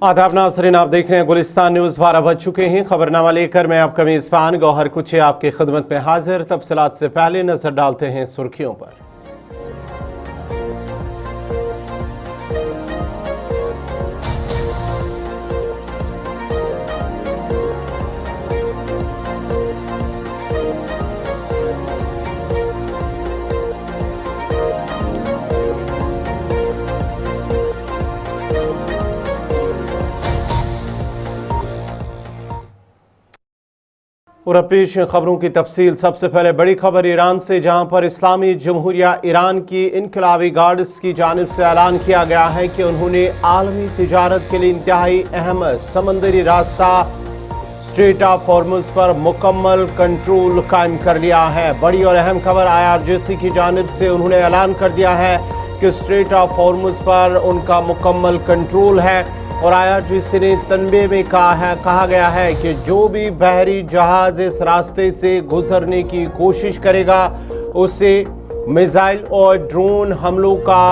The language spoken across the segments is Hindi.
आदाब नाज़रीन, आप देख रहे हैं गुलिस्तान न्यूज़। 12 बज चुके हैं। खबरनामा लेकर मैं आपका मेज़बान गौहर कुछे आपकी खिदमत में हाजिर। तफसीलात से पहले नजर डालते हैं सुर्खियों पर। और पेश खबरों की तफसील। सबसे पहले बड़ी खबर ईरान से, जहां पर इस्लामी जमहूरिया ईरान की इनकलाबी गार्ड्स की जानिब से ऐलान किया गया है कि उन्होंने आलमी तिजारत के लिए इंतहाई अहम समंदरी रास्ता स्ट्रेट ऑफ हॉर्मुज़ पर मुकम्मल कंट्रोल कायम कर लिया है। बड़ी और अहम खबर, IRGC की जानिब से उन्होंने ऐलान कर दिया है कि स्ट्रेट ऑफ हॉर्मुज़ पर उनका मुकम्मल कंट्रोल है। और IRGC ने तनबे में कहा गया है कि जो भी बहरी जहाज इस रास्ते से गुजरने की कोशिश करेगा उसे मिसाइल और ड्रोन हमलों का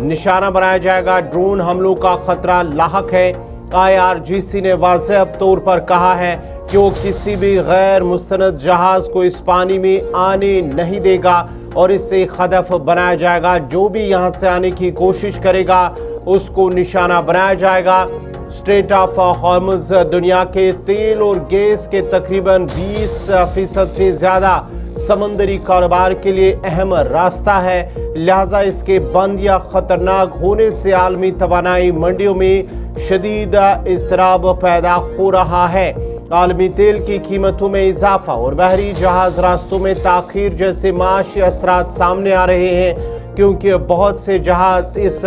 निशाना बनाया जाएगा। ड्रोन हमलों का खतरा लाहक है। IRGC ने वाज़ेह तौर पर कहा है कि वो किसी भी गैर मुस्तनद जहाज को इस पानी में आने नहीं देगा और इसे हदफ बनाया जाएगा। जो भी यहाँ से आने की कोशिश करेगा उसको निशाना बनाया जाएगा। स्ट्रेट ऑफ हॉर्मुज़ दुनिया के तेल और गैस के तकरीबन 20% से ज़्यादा समंदरी कारोबार के लिए अहम रास्ता है। लिहाजा इसके बंद या ख़तरनाक होने से आलमी तवानाई मंडियों में शदीद इज़्तिराब पैदा हो रहा है। आलमी तेल की कीमतों में इजाफा और बहरी जहाज रास्तों में ताख़ीर जैसे माशी असरात सामने आ रहे हैं, क्योंकि बहुत से जहाज इस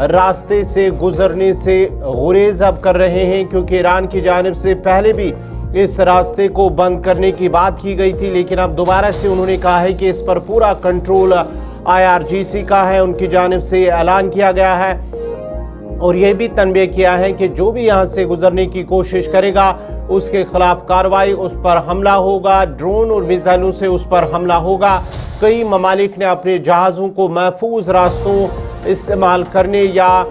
रास्ते से गुजरने से गुरेज अब कर रहे हैं, क्योंकि ईरान की जानिब से पहले भी इस रास्ते को बंद करने की बात की गई थी, लेकिन अब दोबारा से उन्होंने कहा है कि इस पर पूरा कंट्रोल IRGC का है। उनकी जानिब से ऐलान किया गया है और यह भी तनबीह किया है कि जो भी यहाँ से गुजरने की कोशिश करेगा उसके खिलाफ कार्रवाई, उस पर हमला होगा, ड्रोन और मिसाइलों से उस पर हमला होगा। कई ममालिक ने अपने जहाज़ों को महफूज रास्तों इस्तेमाल करने या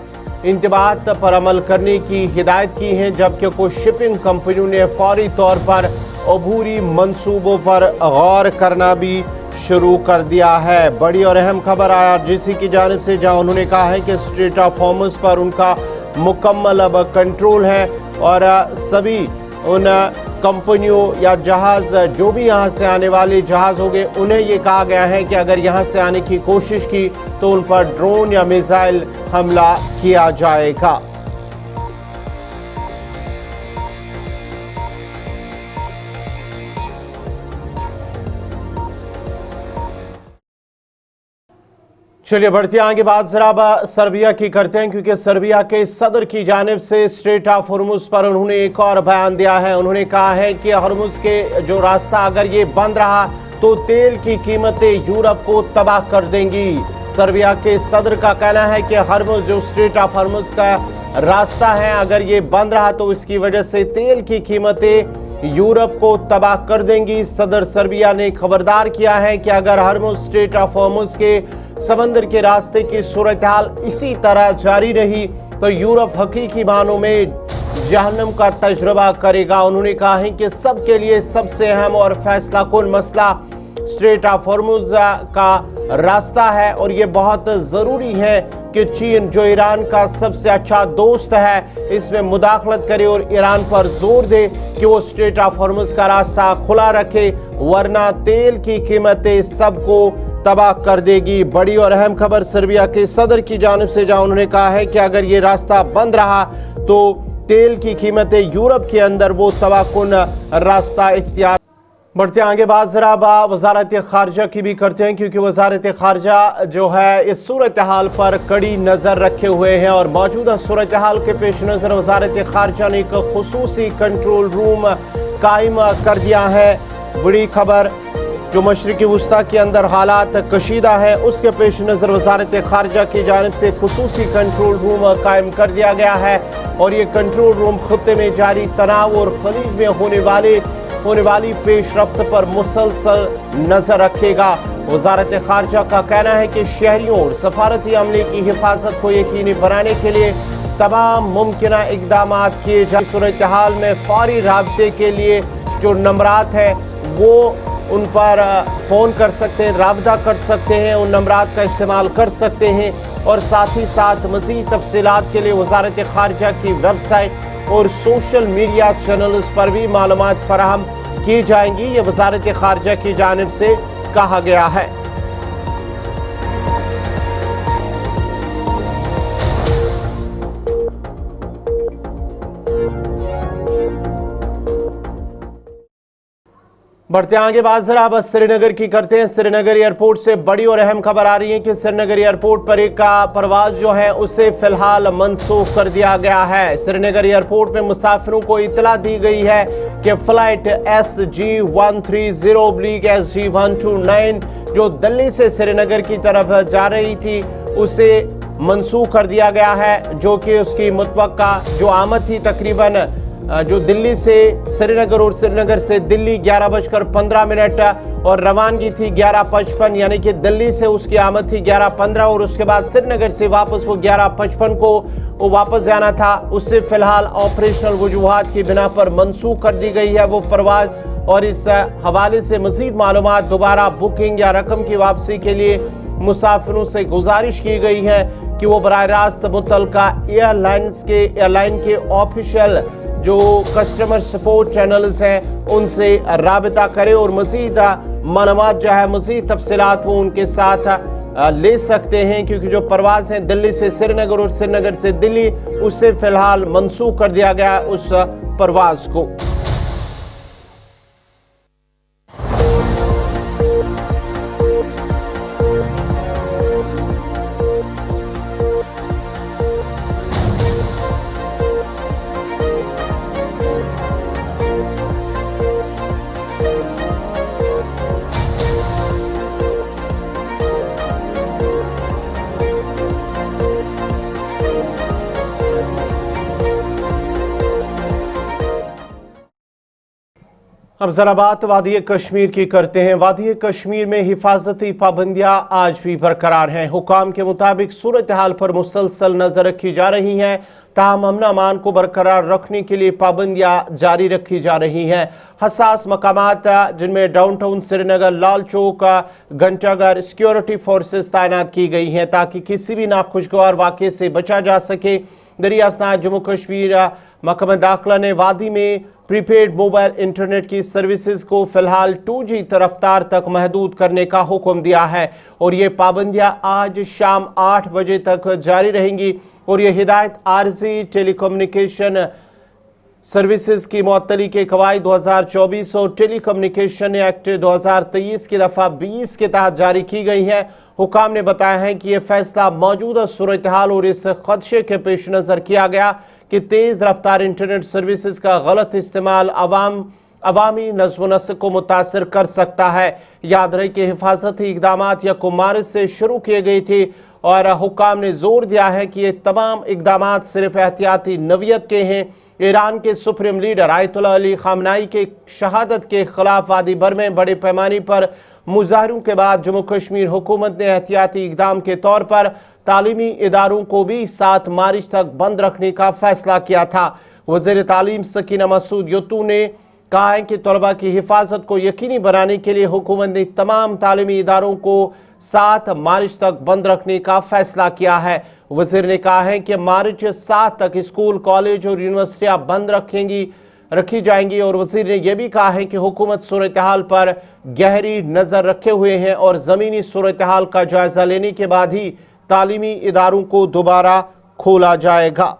इंतबात पर अमल करने की हिदायत की है, जबकि कुछ शिपिंग कंपनियों ने फौरी तौर पर अबूरी मंसूबों पर गौर करना भी शुरू कर दिया है। बड़ी और अहम खबर IRGC की जानिब से, जहां उन्होंने कहा है कि स्ट्रेट ऑफ हॉर्मुज़ पर उनका मुकम्मल अब कंट्रोल है और सभी उन कंपनियों या जहाज जो भी यहाँ से आने वाले जहाज होंगे उन्हें ये कहा गया है कि अगर यहाँ से आने की कोशिश की तो उन पर ड्रोन या मिसाइल हमला किया जाएगा। चलिए बढ़ते आगे, बात जरा सर्बिया की करते हैं, क्योंकि सर्बिया के सदर की जानिब से स्ट्रेट ऑफ हॉर्मुज़ पर उन्होंने एक और बयान दिया है। उन्होंने कहा है कि हॉर्मुज़ के जो रास्ता अगर ये बंद रहा तो तेल की कीमतें यूरोप को तबाह कर देंगी। सर्बिया के सदर का कहना है कि हॉर्मुज़, जो स्ट्रेट ऑफ हॉर्मुज़ का रास्ता है, अगर ये बंद रहा तो इसकी वजह से तेल की कीमतें यूरोप को तबाह कर देंगी। सदर सर्बिया ने खबरदार किया है कि अगर हॉर्मुज़ स्ट्रेट ऑफ हॉर्मुज़ के समंदर के रास्ते की सूरत हाल इसी तरह जारी रही तो यूरोप हकीकी मानों में जहन्नम का तजुर्बा करेगा। उन्होंने कहा है कि सबके लिए सबसे अहम और फैसला कुन मसला स्ट्रेट ऑफ हॉर्मुज़ का रास्ता है और ये बहुत ज़रूरी है कि चीन, जो ईरान का सबसे अच्छा दोस्त है, इसमें मुदाखलत करे और ईरान पर जोर दे कि वो स्ट्रेट ऑफ हॉर्मुज़ का रास्ता खुला रखे, वरना तेल की कीमतें सबको तबाह कर देगी। बड़ी और अहम खबर सर्बिया के सदर की जानिब से, जहां उन्होंने कहा है कि अगर ये रास्ता बंद रहा तो तेल की कीमतें यूरोप के अंदर वो तबाहकुन रास्ता इख्तियार। बढ़ते आगे, बात जरा वजारत खारजा की भी करते हैं, क्योंकि वजारत खारजा जो है इस सूरत हाल पर कड़ी नज़र रखे हुए हैं और मौजूदा सूरत हाल के पेश नज़र वजारत खारजा ने एक खुसूसी कंट्रोल रूम कायम कर दिया है। बड़ी खबर, जो मशरिकी वस्ता के अंदर हालात कशीदा है, उसके पेश नज़र वजारत खारजा की जानिब से खुसूसी कंट्रोल रूम कायम कर दिया गया है और ये कंट्रोल रूम खत्ते में जारी तनाव और खलीज में होने वाली पेश रफ्त पर मुसलसल नजर रखेगा। वजारत खारजा का कहना है कि शहरियों और सफारती अमले की हिफाजत को यकीनी बनाने के लिए तमाम मुमकिन इकदाम किए जाए। सूरत हाल में फौरी राब्ते के लिए जो नंबरात हैं वो उन पर फ़ोन कर सकते हैं, राब्ता कर सकते हैं, उन नंबरात का इस्तेमाल कर सकते हैं। और साथ ही साथ मज़ीद तफसीलात के लिए वजारत खारजा की वेबसाइट और सोशल मीडिया चैनल्स पर भी मालूमात फराहम की जाएंगी। ये वजारत खारजा की जानिब से कहा गया है। बढ़ते आगे बात जरा बस श्रीनगर की करते हैं। श्रीनगर एयरपोर्ट से बड़ी और अहम खबर आ रही है कि श्रीनगर एयरपोर्ट पर एक का परवाज जो है उसे फिलहाल मनसूख कर दिया गया है। श्रीनगर एयरपोर्ट में मुसाफिरों को इतला दी गई है कि फ्लाइट SG130/SG129 जो दिल्ली से श्रीनगर की तरफ जा रही थी उसे मनसूख कर दिया गया है, जो कि उसकी मुतवक्का जो आमद थी तकरीबन जो दिल्ली से श्रीनगर और श्रीनगर से दिल्ली 11:15 और रवानगी थी 11:55, यानी कि दिल्ली से उसकी आमद थी 11:15 और उसके बाद श्रीनगर से वापस वो 11:55 को वो वापस जाना था। उससे फिलहाल ऑपरेशनल वजूहात की बिना पर मनसूख कर दी गई है वो परवाज। और इस हवाले से मजीद मालूमात दोबारा बुकिंग या रकम की वापसी के लिए मुसाफिरों से गुजारिश की गई है कि वो बराह रास्त मुतल्लिका एयरलाइन के ऑफिशियल जो कस्टमर सपोर्ट चैनल्स हैं उनसे राबिता करें और मजीद मालूमात जो है मजीद तफसीलात वो उनके साथ ले सकते हैं, क्योंकि जो परवाज हैं दिल्ली से श्रीनगर और श्रीनगर से दिल्ली उससे फिलहाल मनसूख कर दिया गया उस परवाज को। अब जरा बात वादी कश्मीर की करते हैं। वादी कश्मीर में हिफाजती पाबंदियां आज भी बरकरार हैं। हुकाम के मुताबिक सूरत हाल पर मुसलसल नजर रखी जा रही हैं, ताहम अमन अमान को बरकरार रखने के लिए पाबंदियां जारी रखी जा रही हैं। हसास मकामात जिनमें डाउनटाउन श्रीनगर, लाल चौक, घंटाघर सिक्योरिटी फोर्सेस तैनात की गई हैं ताकि किसी भी नाखुशगवार वाक़े से बचा जा सके। दरियासना जम्मू कश्मीर महकमा दाखिला ने वादी में प्रीपेड मोबाइल इंटरनेट की सर्विसेज को फिलहाल 2G रफ्तार तक महदूद करने का हुक्म दिया है और ये पाबंदियां आज शाम 8 बजे तक जारी रहेंगी। और ये हिदायत आरजी टेलीकम्युनिकेशन सर्विसेज की मुअत्तली के कवायद 2024 और टेलीकम्युनिकेशन एक्ट 2023 की दफ़ा 20 के तहत जारी की गई है। हुकाम ने बताया है कि यह फैसला मौजूदा सूरत हाल और इस खदशे के पेश नज़र किया गया कि तेज़ रफ्तार इंटरनेट सर्विसेज का गलत इस्तेमाल अवामी नज़्म व नस्क को मुतासर कर सकता है। याद रहे कि हिफाजती इकदाम यकम मार्च से शुरू किए गए थे और हुकाम ने जोर दिया है कि ये तमाम इकदाम सिर्फ एहतियाती नवियत के हैं। ईरान के सुप्रीम लीडर आयतुल्लाह अली खामनाई के शहादत के खिलाफ वादी भर में बड़े पैमाने पर मुजाहरों के बाद जम्मू कश्मीर हुकूमत ने एहतियाती इकदाम के तौर पर तालीमी इदारों को भी 7 मार्च तक बंद रखने का फैसला किया था। वज़ीर तालीम सकीना मसूद यतू ने कहा है कि तलबा की हिफाजत को यकीनी बनाने के लिए हुकूमत ने तमाम तालीमी इदारों को 7 मार्च तक बंद रखने का फैसला किया है। वज़ीर ने कहा है कि मार्च 7 तक स्कूल, कॉलेज और यूनिवर्सिटियां बंद रखी जाएंगी और वज़ीर ने यह भी कहा है कि हुकूमत सूरत हाल पर गहरी नज़र रखे हुए हैं और ज़मीनी सूरत हाल का जायजा लेने के बाद ही तालीमी इदारों को दोबारा खोला जाएगा।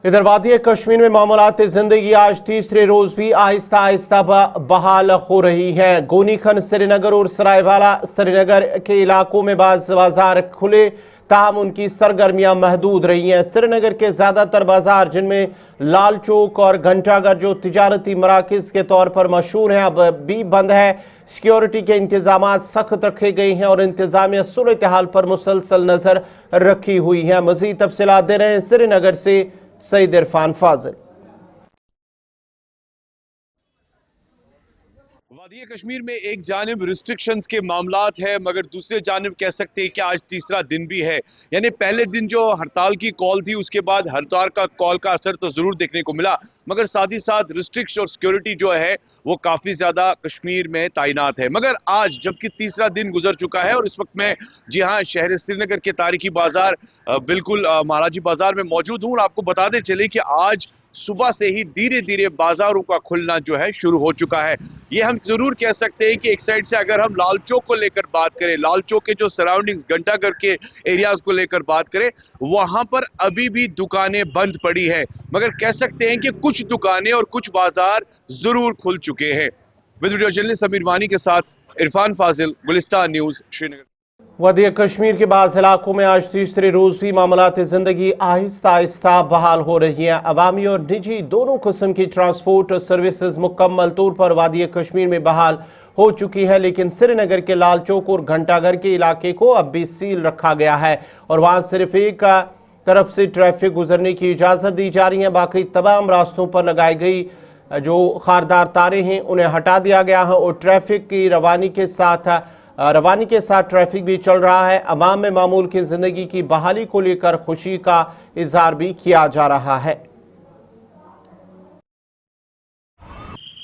इधर वादी कश्मीर में मामूलात जिंदगी आज तीसरे रोज भी आहिस्ता आहिस्ता बहाल हो रही है। गोनी खन श्रीनगर और सरायवाला श्रीनगर के इलाकों में बाजार खुले, ताहम उनकी सरगर्मियां महदूद रही हैं। श्रीनगर के ज़्यादातर बाजार, जिनमें लाल चौक और घंटाघर जो तिजारती मराकज़ के तौर पर मशहूर हैं, अब भी बंद है। सिक्योरिटी के इंतजाम सख्त रखे गए हैं और इंतजामिया सूरत हाल पर मुसलसल नजर रखी हुई है। मजीद तफसीलात दे रहे हैं श्रीनगर से सईद इरफान फाजिल। वादी कश्मीर में एक जानिब रिस्ट्रिक्शंस के मामलात है, मगर दूसरे जानिब कह सकते हैं कि आज तीसरा दिन भी है। यानी पहले दिन जो हड़ताल की कॉल थी, उसके बाद हड़ताल का कॉल का असर तो जरूर देखने को मिला, मगर साथ ही साथ रिस्ट्रिक्शन और सिक्योरिटी जो है वो काफी ज्यादा कश्मीर में तैनात है। मगर आज जबकि तीसरा दिन गुजर चुका है और इस वक्त मैं जी हाँ शहर श्रीनगर के तारीखी बाजार बिल्कुल महाराजी बाजार में मौजूद हूँ। आपको बताते चले कि आज सुबह से ही धीरे धीरे बाजारों का खुलना जो है शुरू हो चुका है। ये हम जरूर कह सकते हैं कि एक साइड से अगर हम लाल चौक को लेकर बात करें, लाल चौक के जो सराउंडिंग्स घंटाघर के एरियाज को लेकर बात करें, वहां पर अभी भी दुकानें बंद पड़ी है, मगर कह सकते हैं कि कुछ दुकानें और कुछ बाजार जरूर खुल चुके हैं। विद वीडियो जर्नलिस्ट समीर वानी के साथ इरफान फाजिल, गुलिस्तान न्यूज, श्रीनगर। वादी कश्मीर के बाज़ इलाकों में आज तीसरे रोज भी मामलात ज़िंदगी आहिस्ता आहिस्ता बहाल हो रही हैं। अवामी और निजी दोनों किस्म की ट्रांसपोर्ट सर्विसेज मुकम्मल तौर पर वादी कश्मीर में बहाल हो चुकी है, लेकिन श्रीनगर के लाल चौक और घंटाघर के इलाके को अब भी सील रखा गया है और वहां सिर्फ एक तरफ से ट्रैफिक गुजरने की इजाज़त दी जा रही है। बाकी तमाम रास्तों पर लगाई गई जो खारदार तारे हैं उन्हें हटा दिया गया है और ट्रैफिक की रवानी के साथ ट्रैफिक भी चल रहा है। अवाम में मामूल की जिंदगी की बहाली को लेकर खुशी का इजहार भी किया जा रहा है।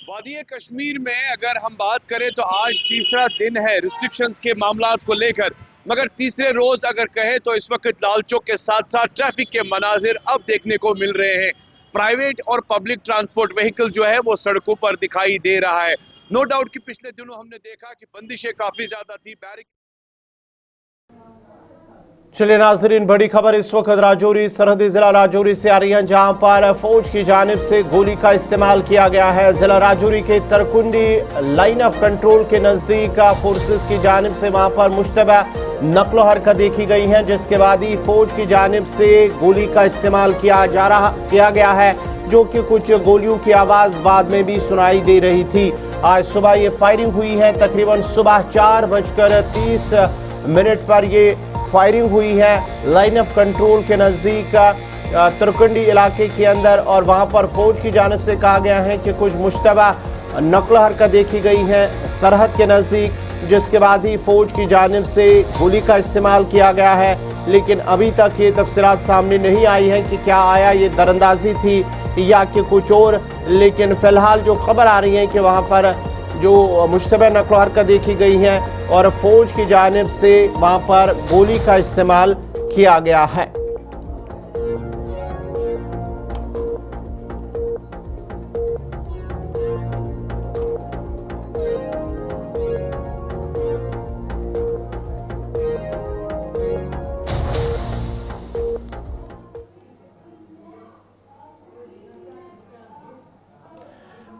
वादी कश्मीर में अगर हम बात करें तो आज तीसरा दिन है रिस्ट्रिक्शंस के मामलात को लेकर, मगर तीसरे रोज अगर कहे तो इस वक्त लाल चौक के साथ साथ ट्रैफिक के मनाजिर अब देखने को मिल रहे हैं। प्राइवेट और पब्लिक ट्रांसपोर्ट व्हीकल जो है वो सड़कों पर दिखाई दे रहा है। नो डाउट कि पिछले दिनों हमने देखा कि बंदिशें काफी ज्यादा थी। चलिए नाजरीन, बड़ी खबर इस वक्त राजौरी सरहदी जिला राजौरी से आ रही है, जहां पर फौज की जानिब से गोली का इस्तेमाल किया गया है। जिला राजौरी के तरकुंडी लाइन ऑफ कंट्रोल के नजदीक फोर्सेस की जानिब से वहां पर मुश्तबा नकलो हरकत देखी गई है, जिसके बाद ही फौज की जानिब से गोली का इस्तेमाल किया गया है, जो कि कुछ गोलियों की आवाज बाद में भी सुनाई दे रही थी। आज सुबह ये फायरिंग हुई है, तकरीबन सुबह 4:30 पर ये फायरिंग हुई है लाइन ऑफ कंट्रोल के नज़दीक तरकुंडी इलाके के अंदर, और वहां पर फौज की जानिब से कहा गया है कि कुछ मुश्तबा नकल हरकत देखी गई है सरहद के नज़दीक, जिसके बाद ही फौज की जानिब से गोली का इस्तेमाल किया गया है। लेकिन अभी तक ये तफसीलात सामने नहीं आई है कि क्या आया ये दरअंदाजी थी या कि कुछ और, लेकिन फिलहाल जो खबर आ रही है कि वहां पर जो मुश्तबा नकल हरकत देखी गई है और फौज की जानिब से वहां पर गोली का इस्तेमाल किया गया है।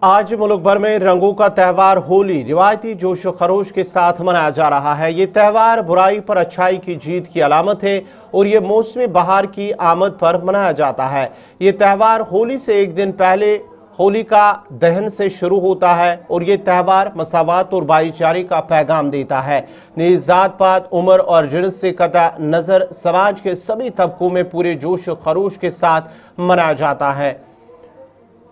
आज मुल्क भर में रंगों का त्यौहार होली रिवायती जोश व खरोश के साथ मनाया जा रहा है। ये त्यौहार बुराई पर अच्छाई की जीत की अलामत है और ये मौसम बहार की आमद पर मनाया जाता है। ये त्यौहार होली से एक दिन पहले होलिका दहन से शुरू होता है और ये त्यौहार मसावत और भाईचारे का पैगाम देता है। नीज जात पात, उम्र और जिन्स से कता नजर समाज के सभी तबकों में पूरे जोश व खरोश के साथ मनाया जाता है।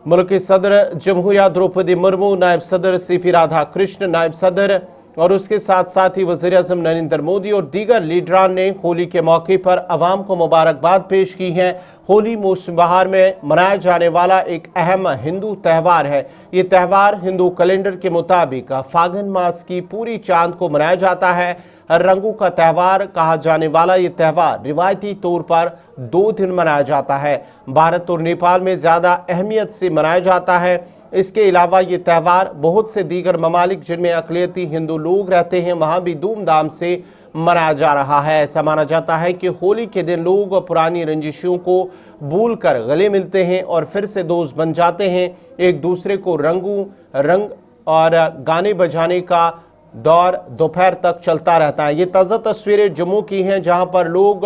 मुल्क की सदर जमहूरिया द्रौपदी मुर्मू, नायब सदर सीपी राधा कृष्ण, नायब सदर और उसके साथ साथ ही वज़ीर आज़म नरेंद्र मोदी और दीगर लीडरान ने होली के मौके पर अवाम को मुबारकबाद पेश की है। होली मौसम बहार में मनाया जाने वाला एक अहम हिंदू त्यौहार है। ये त्यौहार हिंदू कैलेंडर के मुताबिक फागन मास की पूरी चांद को मनाया जाता है। रंगों का त्यौहार कहा जाने वाला ये त्यौहार रिवायती तौर पर 2 दिन मनाया जाता है। भारत और नेपाल में ज़्यादा अहमियत से मनाया जाता है। इसके अलावा ये त्यौहार बहुत से दीगर ममालिक जिनमें अक़लियती हिंदू लोग रहते हैं वहाँ भी धूमधाम से मनाया जा रहा है। ऐसा माना जाता है कि होली के दिन लोग पुरानी रंजिशों को भूल कर गले मिलते हैं और फिर से दोस्त बन जाते हैं। एक दूसरे को रंग और गाने बजाने का दौर दोपहर तक चलता रहता है। ये ताज़ा तस्वीरें जम्मू की हैं, जहां पर लोग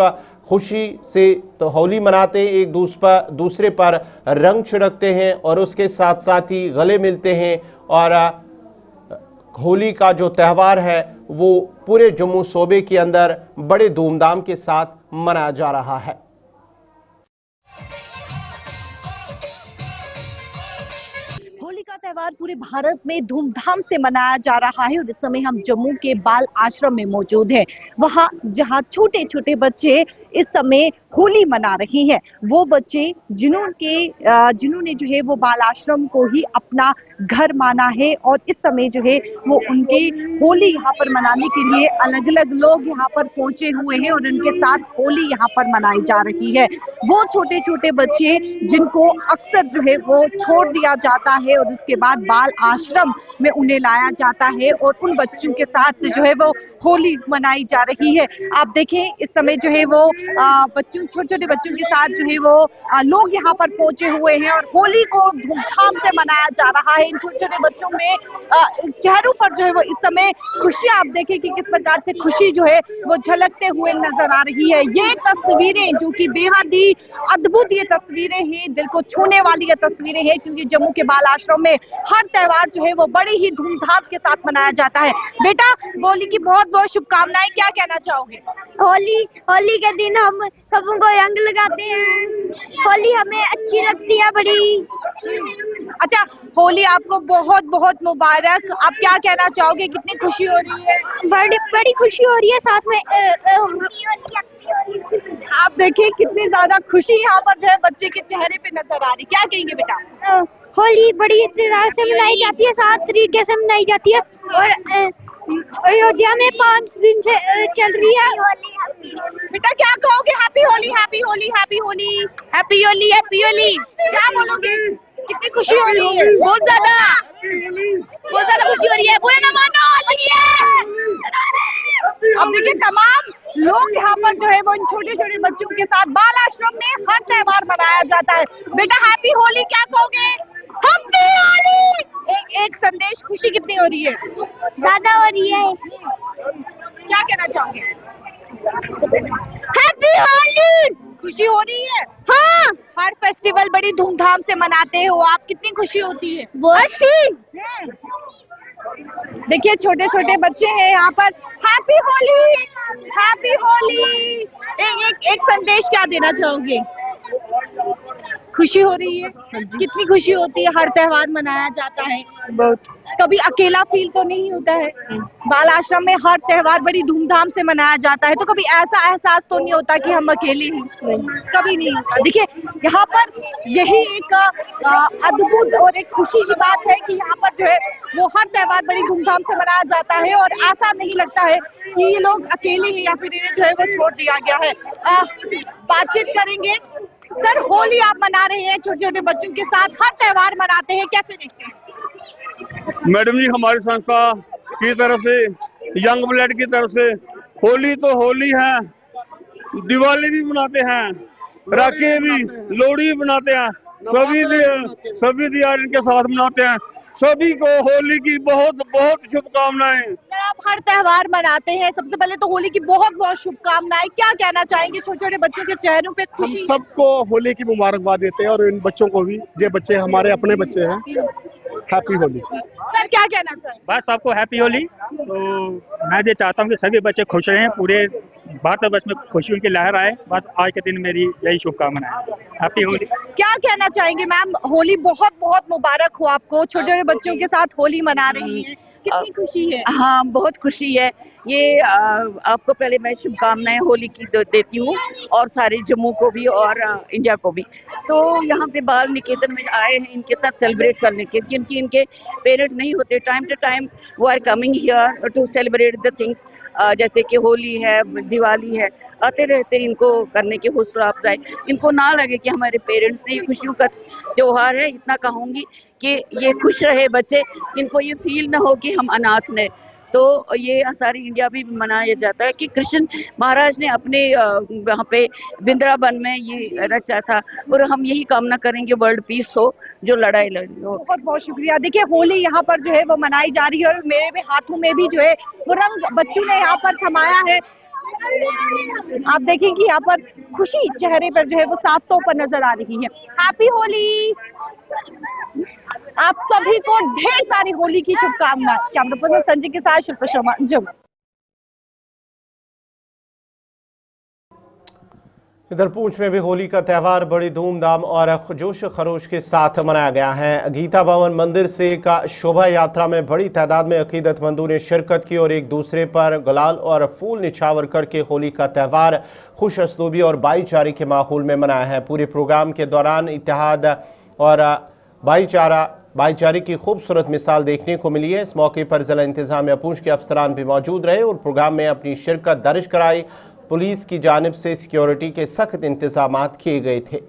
खुशी से तो होली मनाते हैं, एक दूसरे पर रंग छिड़कते हैं और उसके साथ साथ ही गले मिलते हैं। और होली का जो त्यौहार है वो पूरे जम्मू सूबे के अंदर बड़े धूमधाम के साथ मनाया जा रहा है। होली का त्यौहार पूरे भारत में धूमधाम से मनाया जा रहा है और इस समय हम जम्मू के बाल आश्रम में मौजूद हैं। वहां जहां छोटे छोटे बच्चे इस समय होली मना रहे हैं, वो बच्चे जिन्होंने जो है वो बाल आश्रम को ही अपना घर माना है और इस समय जो है वो उनके होली यहाँ पर मनाने के लिए अलग अलग लोग यहाँ पर पहुंचे हुए हैं और उनके साथ होली यहाँ पर मनाई जा रही है। वो छोटे छोटे बच्चे जिनको अक्सर जो है वो छोड़ दिया जाता है और उसके बाद बाल आश्रम में उन्हें लाया जाता है और उन बच्चों के साथ जो है वो होली मनाई जा रही है। आप देखें इस समय जो है वो छोटे छोटे बच्चों के साथ जो है वो लोग यहाँ पर पहुंचे हुए हैं और होली को धूमधाम से मनाया जा रहा है। इन छोटे छोटे बच्चों में चेहरों पर जो है वो इस समय खुशियां, आप देखें कि किस प्रकार से खुशी जो है वो झलकते हुए नजर आ रही है। ये तस्वीरें जो कि बेहद ही अद्भुत ये तस्वीरें हैं, दिल को छूने वाली ये तस्वीरें हैं, क्योंकि जम्मू के बाल आश्रम में हर त्यौहार जो है वो बड़े ही धूमधाम के साथ मनाया जाता है। बेटा, होली की बहुत बहुत शुभकामनाएं, क्या कहना चाहोगे? होली के दिन हम सबको रंग लगाते हैं। होली हमें अच्छी लगती है बड़ी। अच्छा, होली आपको बहुत बहुत मुबारक। आप क्या कहना चाहोगे, कितनी खुशी हो रही है? बड़ी बड़ी खुशी हो रही है, साथ में आप देखिए कितनी ज्यादा खुशी यहाँ पर जो है बच्चे के चेहरे पे नजर आ रही। क्या कहेंगे बेटा? होली बड़ी तरह से मनाई जाती है, 7 तरीके से मनाई जाती है और अयोध्या में 5 दिन से चल रही है। बेटा क्या कहोगे? Happy Holi, happy Holi, happy Holi, happy Holi, happy Holi, क्या बोलोगे? कितनी खुशी हो रही है? बहुत ज्यादा खुशी हो रही है। बुरा ना मानो, होली है। अब देखिए तमाम लोग यहाँ पर जो है वो इन छोटे छोटे बच्चों के साथ बाल आश्रम में हर त्यौहार मनाया जाता है। बेटा हैप्पी होली, क्या कहोगे? हैप्पी होली। एक संदेश, खुशी कितनी हो रही है? ज्यादा हो रही है। क्या कहना चाहोगे? हैप्पी होली। खुशी हो रही है? हाँ, हर फेस्टिवल बड़ी धूमधाम से मनाते हो आप, कितनी खुशी होती है? देखिए छोटे छोटे बच्चे हैं यहाँ पर। Happy Holi, happy Holi. एक संदेश क्या देना चाहोगे? खुशी हो रही है? कितनी खुशी होती है? हर त्यौहार मनाया जाता है, बहुत। कभी अकेला फील तो नहीं होता है? बाल आश्रम में हर त्यौहार बड़ी धूमधाम से मनाया जाता है, तो कभी ऐसा एहसास तो नहीं होता कि हम अकेले हैं? कभी नहीं होता। देखिए यहाँ पर यही एक अद्भुत और एक खुशी की बात है कि यहाँ पर जो है वो हर त्यौहार बड़ी धूमधाम से मनाया जाता है और ऐसा नहीं लगता है कि ये लोग अकेले हैं या फिर इन्हें जो है वो छोड़ दिया गया है। बातचीत करेंगे। सर, होली आप मना रहे हैं छोटे छोटे बच्चों के साथ, हर त्यौहार मनाते हैं, कैसे देखते हैं? मैडम जी, हमारी संस्था की तरफ से, यंग ब्लड की तरफ से होली तो होली है, दिवाली भी मनाते हैं, राखी भी, लोहड़ी भी मनाते हैं, सभी त्योहार इनके साथ मनाते हैं। सभी को होली की बहुत बहुत शुभकामनाएं। आप हर त्यौहार मनाते हैं, सबसे पहले तो होली की बहुत बहुत शुभकामनाएं। क्या कहना चाहेंगे छोटे छोटे बच्चों के चेहरों पे खुशी? हम सबको होली की मुबारकबाद देते हैं और इन बच्चों को भी, ये बच्चे हमारे अपने बच्चे हैं। हैप्पी होली। सर क्या कहना चाहेंगे? बस सबको हैप्पी होली। तो मैं ये चाहता हूँ कि सभी बच्चे खुश रहें, पूरे भारतवर्ष में खुशियों की लहर आए। बस आज के दिन मेरी यही शुभकामनाएं। हैप्पी होली। क्या कहना चाहेंगे मैम? होली बहुत बहुत मुबारक हो आपको, छोटे छोटे बच्चों के साथ होली मना रही हैं, कितनी खुशी है? हाँ, बहुत खुशी है। ये आपको पहले मैं शुभकामनाएं होली की देती हूँ और सारे जम्मू को भी और इंडिया को भी। तो यहाँ पे बाल निकेतन में आए हैं इनके साथ सेलिब्रेट करने के, क्योंकि इनके पेरेंट्स नहीं होते। टाइम टू टाइम वो are coming here to celebrate the things, जैसे कि होली है, दिवाली है, आते रहते हैं इनको करने की हौसला अफजाई। इनको ना लगे कि हमारे पेरेंट्स से खुशियों का त्योहार है, इतना कहूँगी कि ये खुश रहे बच्चे, इनको ये फील ना हो कि हम अनाथ ने। तो ये सारी इंडिया भी मनाया जाता है कि कृष्ण महाराज ने अपने वहाँ पे वृंदावन में ये रचा था और हम यही कामना करेंगे वर्ल्ड पीस हो जो लड़ाई लड़ी हो। बहुत बहुत शुक्रिया। देखिए होली यहाँ पर जो है वो मनाई जा रही है और मेरे भी हाथों में भी जो है वो रंग बच्चों ने यहाँ पर थमाया है। आप देखेंगे यहाँ पर खुशी चेहरे पर जो है वो साफ तौर पर नजर आ रही है। हैप्पी होली। आप सभी को ढेर सारी होली की शुभकामनाएं। कैमरा पर्सन संजय के साथ शिल्पा शर्मा, जम्मू। इधर पूंछ में भी होली का त्यौहार बड़ी धूमधाम और जोश खरोश के साथ मनाया गया है। गीता भवन मंदिर से एक शोभा यात्रा में बड़ी तादाद में अकीदतमंदों ने शिरकत की और एक दूसरे पर गुलाल और फूल निछावर करके होली का त्यौहार खुश असलूबी और भाईचारे के माहौल में मनाया है। पूरे प्रोग्राम के दौरान इत्तेहाद और भाईचारे की खूबसूरत मिसाल देखने को मिली है। इस मौके पर जिला इंतजामिया पूंछ के अफसरान भी मौजूद रहे और प्रोग्राम में अपनी शिरकत दर्ज कराई। पुलिस की जानिब से सिक्योरिटी के सख्त इंतजामात किए गए थे।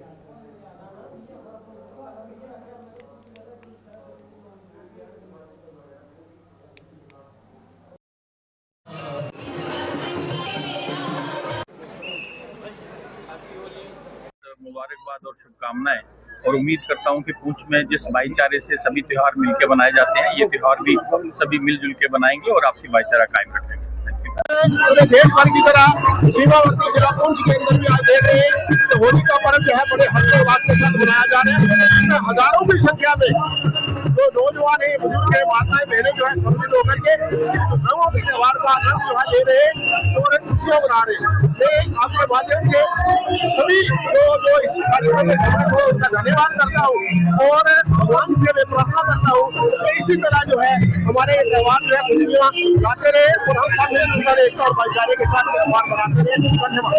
मुबारकबाद और शुभकामनाएं, और उम्मीद करता हूं कि पूंछ में जिस भाईचारे से सभी त्योहार मिलकर बनाए जाते हैं, ये त्योहार भी सभी मिलजुल के बनाएंगे और आपसी भाईचारा कायम रखेंगे। पूरे देश भर की तरह सीमावर्ती जिला पुंछ के अंदर भी आज देख रहे हैं तो होली का पर्व जो है बड़े हर्षोल्लास के साथ मनाया जा रहा है। इसमें हजारों की संख्या में जो नौजवान है, बुजुर्ग है, माताएं बहनें जो है सम्मिलित होकर के इस नवों के त्यौहार का आनंद जो है ले रहे हैं और खुशियां मना रहे हैं। मैं आपके माध्यम से सभी जो इस कार्यक्रम में सम्मिलित हो उनका धन्यवाद करता हूँ और भगवान से मैं प्रार्थना करता हूँ कि इसी तरह जो है हमारे त्यौहार जो है खुशियां लाते रहे और हम सब एक और भाईचारे के साथ त्यौहार मनाते रहे। धन्यवाद।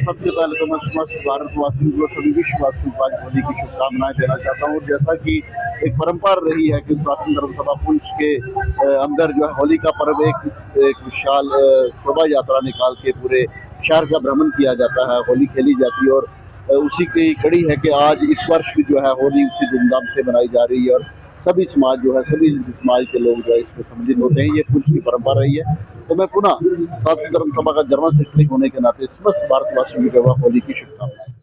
सबसे पहले तो मैं समस्त भारतवासियों को, सभी विश्ववासियों को आज होली की शुभकामनाएं देना चाहता हूँ। जैसा कि एक परंपरा रही है कि स्वास्थ्य धर्म सभा पुंछ के अंदर जो है होली का पर्व एक विशाल शोभा यात्रा निकाल के पूरे शहर का भ्रमण किया जाता है, होली खेली जाती है और उसी की कड़ी है कि आज इस वर्ष भी जो है होली उसी धूमधाम से मनाई जा रही है और सभी समाज जो है, सभी समाज के लोग जो है इसमें सम्मिलित होते हैं। ये पुंछ की परंपरा रही है। तो मैं पुनः स्वास्थ्य धर्म सभा का जनरल सेक्रेटरी होने के नाते समस्त भारतवासियों को होली की शुभकामनाएं।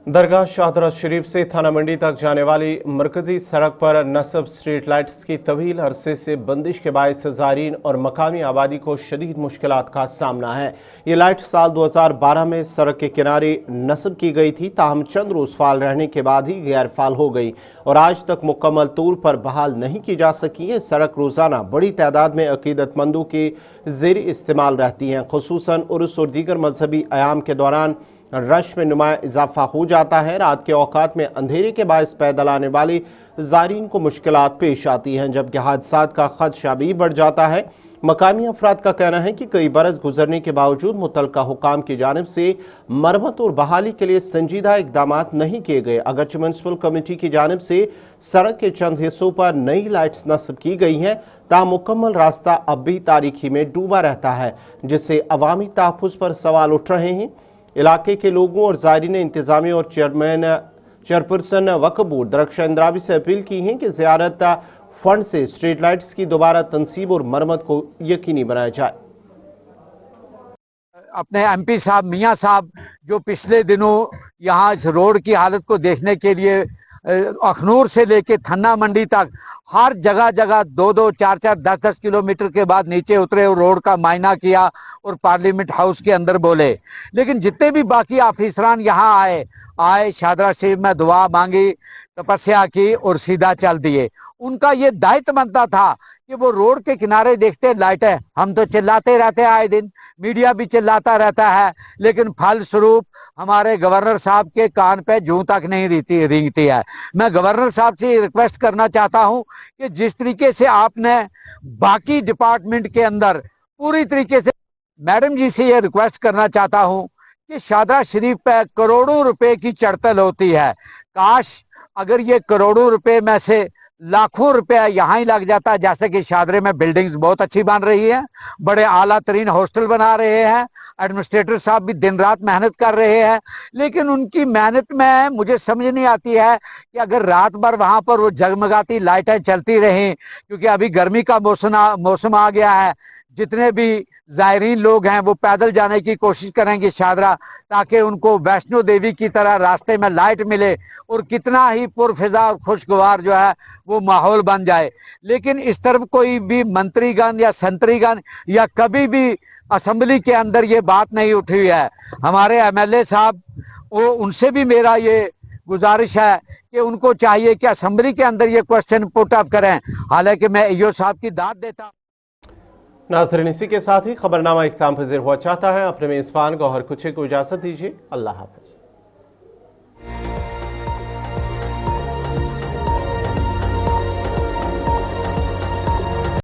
दरगाह शाहदरा शरीफ से थाना मंडी तक जाने वाली मरकजी सड़क पर नस्ब स्ट्रीट लाइट्स की तवील अरसे से बंदिश के बायस ज़ायरीन और मकामी आबादी को शदीद मुश्किलात का सामना है। ये लाइट साल 2012 में सड़क के किनारे नस्ब की गई थी, ताहम चंद रोज़ फाल रहने के बाद ही गैर फाल हो गई और आज तक मुकम्मल तौर पर बहाल नहीं की जा सकी है। सड़क रोज़ाना बड़ी तादाद में अकीदतमंदों के ज़ेर इस्तेमाल रहती हैं। खुसूसन उर्स और दीगर मजहबी अयाम के दौरान रश में नुमाया इजाफा हो जाता है। रात के औकात में अंधेरे के बायस पैदल आने वाली ज़ायरीन को मुश्किलात पेश आती हैं, जबकि हादसात का खदशा भी बढ़ जाता है। मकामी अफराद का कहना है कि कई बरस गुजरने के बावजूद मुतल्लिका हुकाम की जानिब से मरम्मत और बहाली के लिए संजीदा इकदाम नहीं किए गए। अगरचे म्यूनसिपल कमेटी की जानिब से सड़क के चंद हिस्सों पर नई लाइट्स नस्ब की गई हैं, तामुकम्मल रास्ता अब भी तारीखी में डूबा रहता है, जिससे अवामी तहफ़्फ़ुज़ पर सवाल उठ रहे हैं। इलाके के लोगों और ज़ायरीन ने इंतजामी और चेयरपर्सन वक्फ बोर्ड दरख्शां इंद्रावी से अपील की है कि ज़ियारत फंड से स्ट्रीट लाइट्स की दोबारा तनसीब और मरम्मत को यकीनी बनाया जाए। अपने एमपी साहब मियाँ साहब जो पिछले दिनों यहाँ इस रोड की हालत को देखने के लिए अखनूर से लेके थन्ना मंडी तक हर जगह जगह 2-2, 4-4, 10-10 किलोमीटर के बाद नीचे उतरे और रोड का मायना किया और पार्लियामेंट हाउस के अंदर बोले। लेकिन जितने भी बाकी ऑफिसरान यहाँ आए शाहदरा शरीफ में दुआ मांगी, तपस्या की और सीधा चल दिए। उनका ये दायित्व बनता था कि वो रोड के किनारे देखते लाइटें, हम तो चिल्लाते रहते हैं आए दिन, मीडिया भी चिल्लाता रहता है, लेकिन फलस्वरूप हमारे गवर्नर साहब के कान पे जूं तक नहीं रेंगती है। मैं गवर्नर साहब से रिक्वेस्ट करना चाहता हूं कि जिस तरीके से आपने बाकी डिपार्टमेंट के अंदर पूरी तरीके से, मैडम जी से ये रिक्वेस्ट करना चाहता हूं कि शाहदरा शरीफ पे करोड़ों रुपए की चढ़तल होती है। काश अगर ये करोड़ों रुपए में से लाखों रुपया यहाँ ही लग जाता है। जैसे कि शाहदरे में बिल्डिंग्स बहुत अच्छी बन रही है, बड़े आला तरीन हॉस्टल बना रहे हैं, एडमिनिस्ट्रेटर साहब भी दिन रात मेहनत कर रहे हैं, लेकिन उनकी मेहनत में मुझे समझ नहीं आती है कि अगर रात भर वहां पर वो जगमगाती लाइटें चलती रहें, क्योंकि अभी गर्मी का मौसम आ गया है, जितने भी ज़ायरीन लोग हैं वो पैदल जाने की कोशिश करेंगे शादरा, ताकि उनको वैष्णो देवी की तरह रास्ते में लाइट मिले और कितना ही पुरफिजा और खुशगवार जो है वो माहौल बन जाए। लेकिन इस तरफ कोई भी मंत्रीगण या संतरीगण या कभी भी असेंबली के अंदर ये बात नहीं उठी हुई है। हमारे MLA साहब, वो उनसे भी मेरा ये गुजारिश है कि उनको चाहिए कि असेंबली के अंदर ये क्वेश्चन पुट अप करें। हालांकि मैं ईओ साहब की दाद देता। नाज़रीन, इसी के साथ ही खबरनामा इख्तिताम पज़ीर हुआ चाहता है। अपने मेज़बान गौहर कुचे को इजाज़त दीजिए। अल्लाह हाफ़िज़।